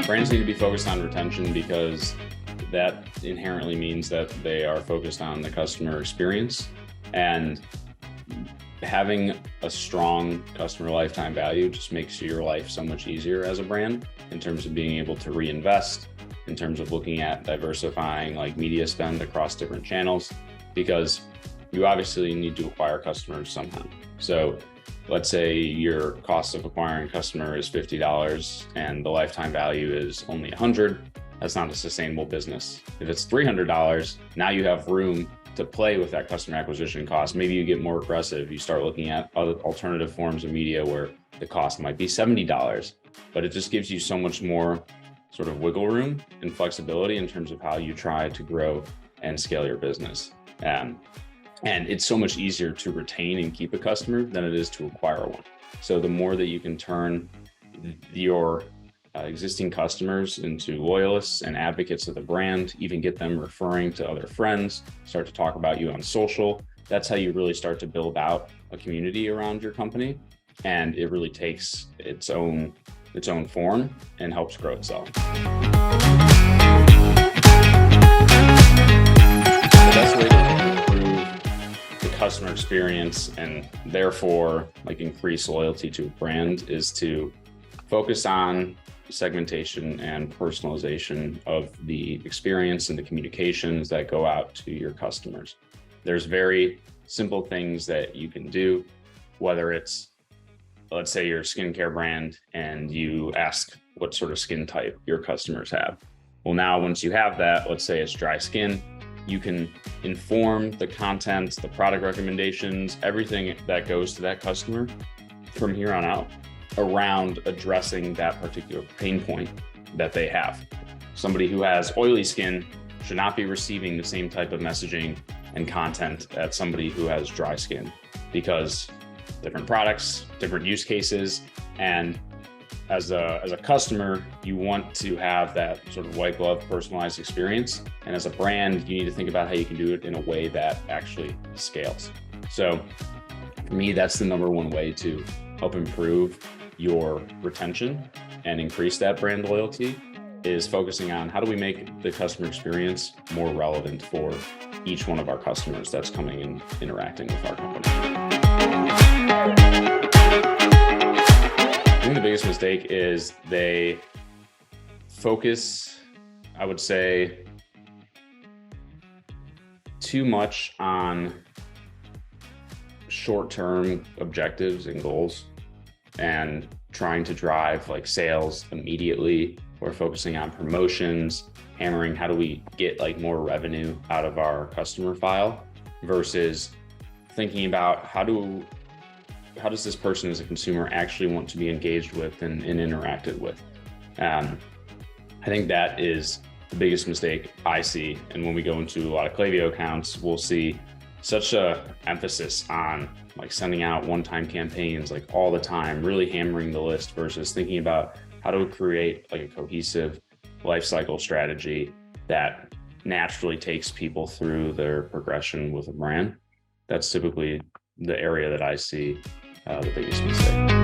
Brands need to be focused on retention because that inherently means that they are focused on the customer experience, and having a strong customer lifetime value just makes your life so much easier as a brand in terms of being able to reinvest, in terms of looking at diversifying like media spend across different channels, because you obviously need to acquire customers somehow. So let's say your cost of acquiring a customer is $50 and the lifetime value is only $100. That's not a sustainable business. If it's $300, now you have room to play with that customer acquisition cost. Maybe you get more aggressive. You start looking at other alternative forms of media where the cost might be $70, but it just gives you so much more sort of wiggle room and flexibility in terms of how you try to grow and scale your business. And it's so much easier to retain and keep a customer than it is to acquire one. So the more that you can turn your existing customers into loyalists and advocates of the brand, even get them referring to other friends, start to talk about you on social, that's how you really start to build out a community around your company. And it really takes its own form and helps grow itself. The best way to improve the customer experience and therefore like increase loyalty to a brand is to focus on segmentation and personalization of the experience and the communications that go out to your customers. There's very simple things that you can do, whether it's, let's say you're a skincare brand and you ask what sort of skin type your customers have. Well, now once you have that, let's say it's dry skin, you can inform the content, the product recommendations, everything that goes to that customer from here on out around addressing that particular pain point that they have. Somebody who has oily skin should not be receiving the same type of messaging and content as somebody who has dry skin, because different products, different use cases, and as a customer, you want to have that sort of white glove personalized experience. And as a brand, you need to think about how you can do it in a way that actually scales. So for me, that's the number one way to help improve your retention and increase that brand loyalty, is focusing on how do we make the customer experience more relevant for each one of our customers that's coming and interacting with our company. I think the biggest mistake is they focus, I would say, too much on short-term objectives and goals and trying to drive like sales immediately, or focusing on promotions, hammering how do we get like more revenue out of our customer file, versus thinking about how does this person as a consumer actually want to be engaged with and interacted with. I think that is the biggest mistake I see. And when we go into a lot of Klaviyo accounts, we'll see such a emphasis on like sending out one-time campaigns like all the time, really hammering the list, versus thinking about how to create like a cohesive life cycle strategy that naturally takes people through their progression with a brand. That's typically the area that I see the biggest mistake.